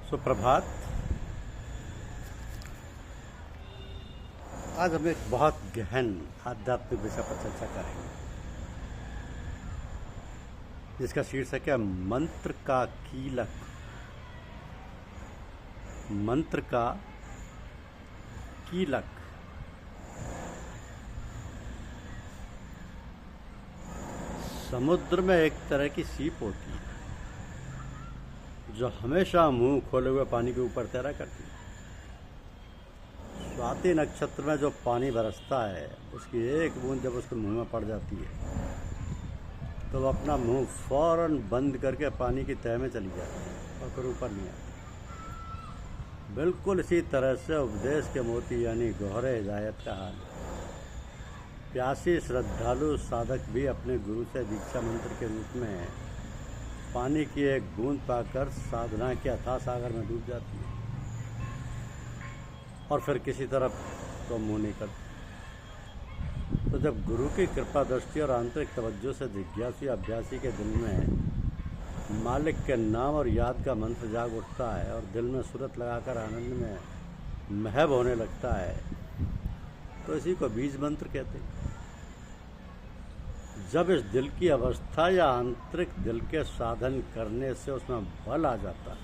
सुप्रभात। आज हम एक बहुत गहन आध्यात्मिक विषय पर चर्चा करेंगे, जिसका शीर्षक है मंत्र का कीलक। मंत्र का कीलक। समुद्र में एक तरह की सीप होती है जो हमेशा मुंह खोले हुए पानी के ऊपर तैरा करती है। स्वाति नक्षत्र में जो पानी बरसता है, उसकी एक बूंद जब उसके मुंह में पड़ जाती है तो वह अपना मुंह फौरन बंद करके पानी की तह में चली जाती है और फिर ऊपर नहीं आती। बिल्कुल इसी तरह से उपदेश के मोती यानी गहरे हिदायत का हाल है। प्यासी श्रद्धालु साधक भी अपने गुरु से दीक्षा मंत्र के रूप में पानी की एक बूंद पाकर साधना के अथाह सागर में डूब जाती है और फिर किसी तरफ तो मुंह नहीं करती। तो जब गुरु की कृपा दृष्टि और आंतरिक तवज्जो से जिज्ञासु अभ्यासी के दिल में मालिक के नाम और याद का मंत्र जाग उठता है और दिल में सूरत लगाकर आनंद में महब होने लगता है, तो इसी को बीज मंत्र कहते हैं। जब इस दिल की अवस्था या आंतरिक दिल के साधन करने से उसमें बल आ जाता है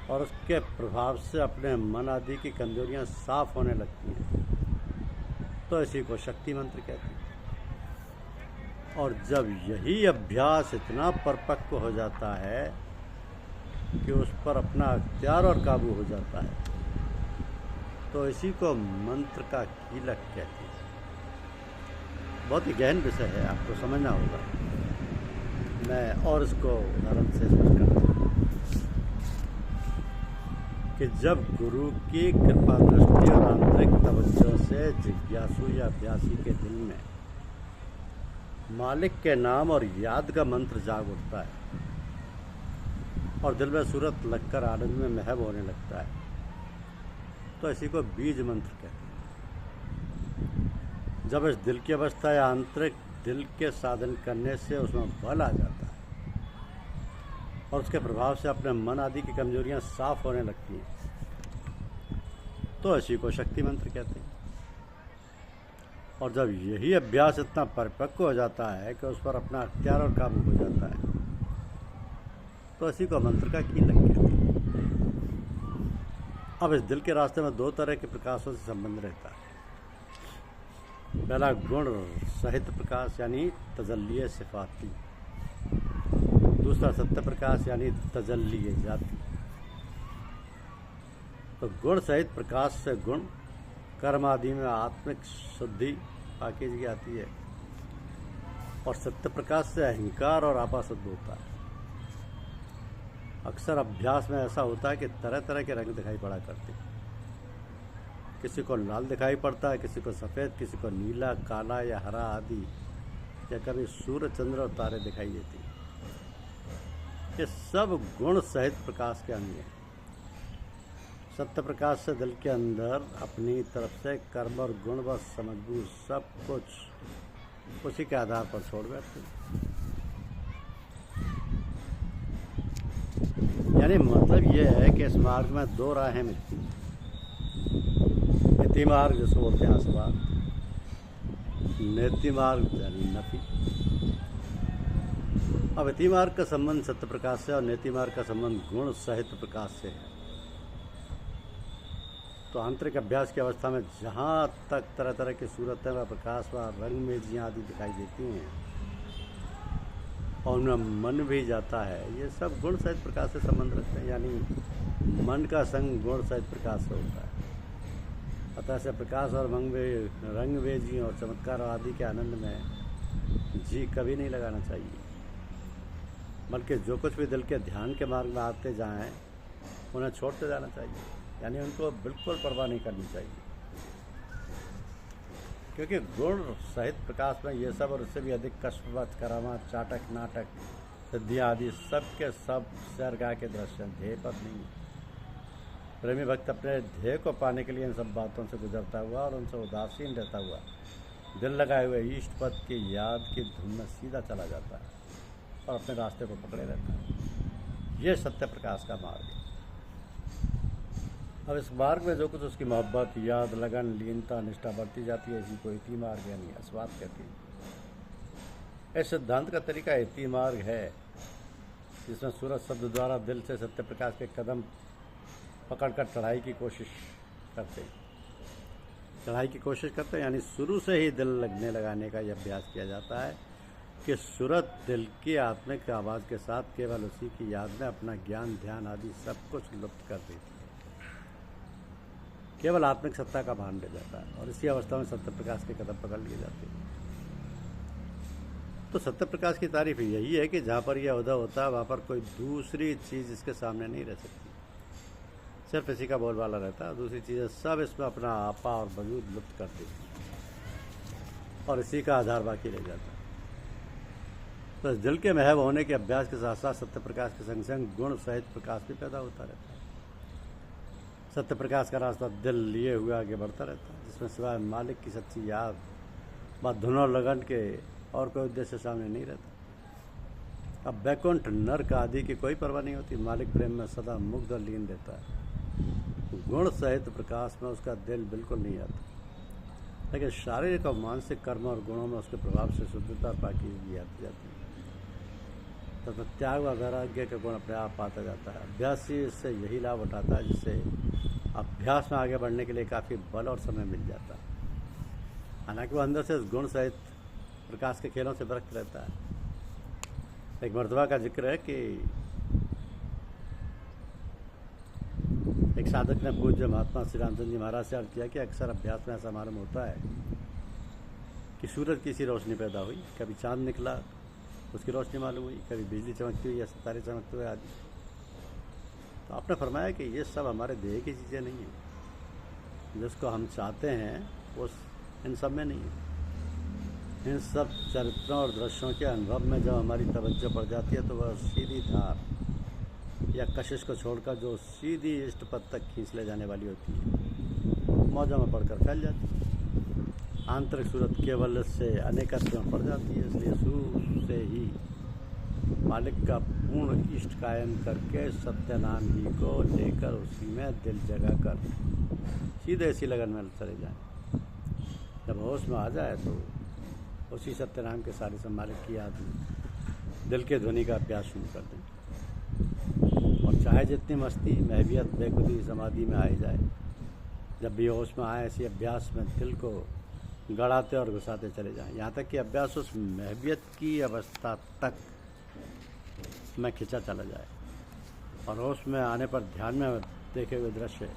और उसके प्रभाव से अपने मन आदि की कमजोरियां साफ होने लगती हैं, तो इसी को शक्ति मंत्र कहते हैं। और जब यही अभ्यास इतना परिपक्व हो जाता है कि उस पर अपना अख्तियार और काबू हो जाता है, तो इसी को मंत्र का कीलक कहते हैं। बहुत ही गहन विषय है, आपको समझना होगा। मैं और इसको उदाहरण से स्पष्ट करता हूँ कि जब गुरु की कृपा दृष्टि और आंतरिक तवज्जो से जिज्ञासु या अभ्यासी के दिल में मालिक के नाम और याद का मंत्र जाग उठता है और दिल में सूरत लगकर आनंद में महब होने लगता है, तो इसी को बीज मंत्र कहते हैं। जब इस दिल की अवस्था या आंतरिक दिल के साधन करने से उसमें बल आ जाता है और उसके प्रभाव से अपने मन आदि की कमजोरियां साफ होने लगती हैं, तो इसी को शक्ति मंत्र कहते हैं। और जब यही अभ्यास इतना परिपक्व हो जाता है कि उस पर अपना अख्तियार और काबू हो जाता है, तो इसी को मंत्र का कीलक कहते हैं। अब इस दिल के रास्ते में दो तरह के प्रकाशों से संबंध रहता है। पहला गुण सहित प्रकाश यानी तजल्ली सिफाती, दूसरा सत्य प्रकाश यानी तजल्ली जाती। तो गुण सहित प्रकाश से गुण कर्म आदि में आत्मिक शुद्धि पाकीज़गी आती है और सत्य प्रकाश से अहंकार और आपा शुद्ध होता है। अक्सर अभ्यास में ऐसा होता है कि तरह तरह के रंग दिखाई पड़ा करते हैं। किसी को लाल दिखाई पड़ता है, किसी को सफ़ेद, किसी को नीला, काला या हरा आदि, या कभी सूर्य चंद्र और तारे दिखाई देती हैं। ये सब गुण सहित प्रकाश के अंग हैं। सत्य प्रकाश से दिल के अंदर अपनी तरफ से कर्म और गुण व समझबूझ सब कुछ उसी के आधार पर छोड़ बैठते हैं। यानी मतलब ये है कि इस मार्ग में दो राहें मिलती हैं। नीति मार्ग जिसको बोलते हैं आसपास, नेति मार्ग यानी नफी। अब इति मार्ग का संबंध सत्य प्रकाश से और नेति मार्ग का संबंध गुण सहित प्रकाश से है। तो आंतरिक अभ्यास की अवस्था में जहाँ तक तरह तरह की सूरतें व प्रकाश व रंग मेजियाँ आदि दिखाई देती हैं और उनमें मन भी जाता है, ये सब गुण सहित प्रकाश से संबंध रखते हैं। यानी मन का संग गुण सहित प्रकाश से होता है। अतः से प्रकाश और रंग वेजी और चमत्कार आदि के आनंद में जी कभी नहीं लगाना चाहिए, बल्कि जो कुछ भी दिल के ध्यान के मार्ग में आते जाएं उन्हें छोड़ते जाना चाहिए। यानी उनको बिल्कुल परवाह नहीं करनी चाहिए, क्योंकि गुण सहित प्रकाश में ये सब और उससे भी अधिक कष्टवश करामात, चाटक, नाटक, सिद्धियाँ आदि सब के सब सैरगाह के दृश्य, ध्येय पर नहीं। प्रेमी भक्त अपने ध्येय को पाने के लिए इन सब बातों से गुजरता हुआ और उनसे उदासीन रहता हुआ दिल लगाए हुए इष्ट पद की याद की धुन में सीधा चला जाता है और अपने रास्ते को पकड़े रहता है। ये सत्य प्रकाश का मार्ग है। अब इस मार्ग में जो कुछ उसकी मोहब्बत, याद, लगन, लीनता, निष्ठा बढ़ती जाती है, इसी को इति मार्ग यानी अस्वाद कहती है। इस सिद्धांत का तरीका इति मार्ग है, जिसमें सूरज शब्द द्वारा दिल से सत्य प्रकाश के कदम पकड़कर चढ़ाई की कोशिश करते हैं, यानी शुरू से ही दिल लगने लगाने का यह अभ्यास किया जाता है कि सूरज दिल की आत्मिक आवाज़ के साथ केवल उसी की याद में अपना ज्ञान, ध्यान आदि सब कुछ लुप्त कर देती है, केवल आत्मिक सत्ता का भान रह जाता है और इसी अवस्था में सत्य प्रकाश के कदम पकड़ लिए जाते हैं। तो सत्य प्रकाश की तारीफ यही है कि जहाँ पर यह उदय होता है वहाँ पर कोई दूसरी चीज़ इसके सामने नहीं रह सकती, सिर्फ इसी का बोलबाला रहता है। दूसरी चीज़ें सब इसमें अपना आपा और वजूद लुप्त कर देती और इसी का आधार बाकी रह जाता है। तो इस दिल के महव होने के अभ्यास के साथ साथ सत्य प्रकाश के संग संग गुण सहित प्रकाश भी पैदा होता रहता है। सत्य प्रकाश का रास्ता दिल लिए हुए आगे बढ़ता रहता है, जिसमें सिवाय मालिक की सच्ची याद, बात, धुन और लगन के और कोई उद्देश्य सामने नहीं रहता। अब बैकुंठ, नर्क आदि की कोई परवाह नहीं होती। मालिक प्रेम में सदा मुग्ध और लीन रहता है। गुण सहित प्रकाश में उसका दिल बिल्कुल नहीं आता, लेकिन शारीरिक और मानसिक कर्म और गुणों में उसके प्रभाव से शुद्धता और पाकीज़गी आती जाती है, तथा त्याग व वैराग्य का गुण अपने आप आता जाता है। अभ्यासी इससे यही लाभ उठाता है, जिससे अभ्यास में आगे बढ़ने के लिए काफ़ी बल और समय मिल जाता है। हालांकि वह अंदर से इस गुण सहित प्रकाश के खेलों से विरक्त रहता है। एक मर्तबा का जिक्र है कि एक साधक ने पूज्य महात्मा श्री रामचंद्र जी महाराज से अर्ज किया कि अक्सर अभ्यास में ऐसा मालूम होता है कि सूरज की सी रोशनी पैदा हुई, कभी चांद निकला उसकी रोशनी मालूम हुई, कभी बिजली चमकती हुई या सितारे चमकते हुए आदि। तो आपने फरमाया कि ये सब हमारे देह की चीज़ें नहीं हैं, जिसको हम चाहते हैं वो इन सब में नहीं है। इन सब चरित्रों और दृश्यों के अनुभव में जब हमारी तवज्जो पड़ जाती है तो वह सीधी धार या कशिश को छोड़कर जो सीधी इष्ट पद तक खींच ले जाने वाली होती है, मौजों में पड़कर फैल जाती है। आंतरिक सूरत केवल से अनेकत्व में पड़ जाती है। इसलिए शुरू से ही मालिक का पूर्ण इष्ट कायम करके सत्यनाम ही को लेकर उसी में दिल जगा कर सीधे इसी लगन में चले जाएं। जब होश में आ जाए तो उसी सत्यनाम के सारे से मालिक की याद में दिल के ध्वनि का अभ्यास शुरू कर दें, और चाहे जितनी मस्ती, महवियत, बेखुदी समाधि में आई जाए, जब भी होश में आए ऐसी अभ्यास में दिल को गड़ाते और घुसाते चले जाएं, यहाँ तक कि अभ्यास उस महवियत की अवस्था तक में खिंचा चला जाए और होश में आने पर ध्यान में देखे हुए दृश्य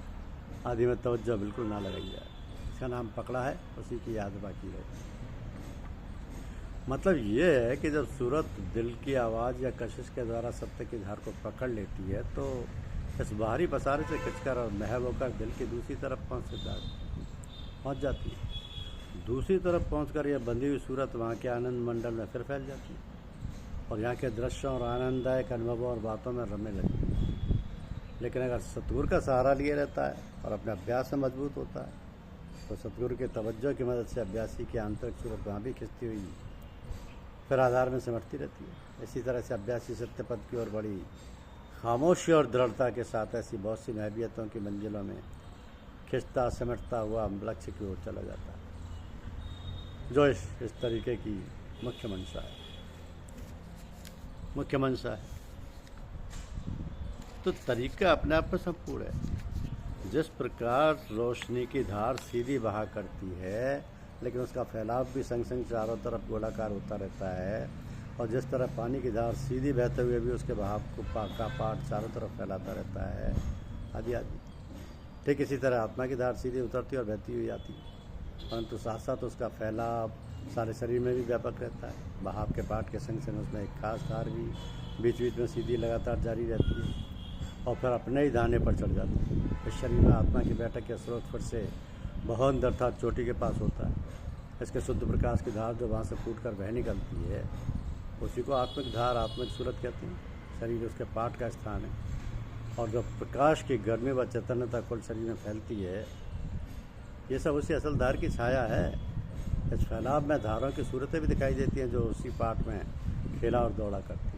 आदि में तवज्जो बिल्कुल ना लगाई जाए। इसका नाम पकड़ा है, उसी की याद बाकी रहे। मतलब ये है कि जब सूरत दिल की आवाज़ या कशिश के द्वारा सत्य की धार को पकड़ लेती है तो इस बाहरी पसारे से खिंचकर और महव होकर दिल की दूसरी तरफ पहुँच जाती है। दूसरी तरफ पहुंचकर यह बंधी हुई सूरत वहाँ के आनंद मंडल में फिर फैल जाती है और यहाँ के दृश्यों और आनंददायक अनुभवों और बातों में रमने लगती है। लेकिन अगर सतगुरु का सहारा लिए रहता है और अपने अभ्यास में मजबूत होता है तो सतगुरु के तवज्जो की मदद से अभ्यासी की आंतरिक सूरत वहाँ भी खिंचती हुई फिर आधार में सिमटती रहती है। इसी तरह से अभ्यासी सत्य पद की ओर बड़ी खामोशी और दृढ़ता के साथ ऐसी बहुत सी महवियतों की मंजिलों में खिंचता सिमटता हुआ लक्ष्य की ओर चला जाता है, जो इस तरीके की मुख्य मंशा है। तो तरीका अपने आप में संपूर्ण है। जिस प्रकार रोशनी की धार सीधी बहा करती है, लेकिन उसका फैलाव भी संग संग चारों तरफ गोलाकार होता रहता है, और जिस तरह पानी की धार सीधी बहते हुए भी उसके बहाव को का पाठ चारों तरफ फैलाता रहता है, आदि आदि। ठीक इसी तरह आत्मा की धार सीधी उतरती और बहती हुई आती है, परंतु साथ साथ उसका फैलाव सारे शरीर में भी व्यापक रहता है। बहाव के पाठ के संग संग उसमें एक खास धार भी बीच बीच में सीधी लगातार जारी रहती है और फिर अपने ही दाने पर चढ़ जाती है। इस शरीर में आत्मा की बैठक के स्रोत फिर से बहुत अर्थात चोटी के पास होता है। इसके शुद्ध प्रकाश की धार जो वहाँ से फूट कर बह निकलती है, उसी को आत्मिक धार, आत्मिक सूरत कहते हैं। शरीर उसके पाठ का स्थान है, और जो प्रकाश की गर्मी व चैतन्यता कुल शरीर में फैलती है, ये सब उसी असल धार की छाया है। इस फैलाव में धारों की सूरतें भी दिखाई देती हैं जो उसी पाठ में खेला और दौड़ा करती हैं।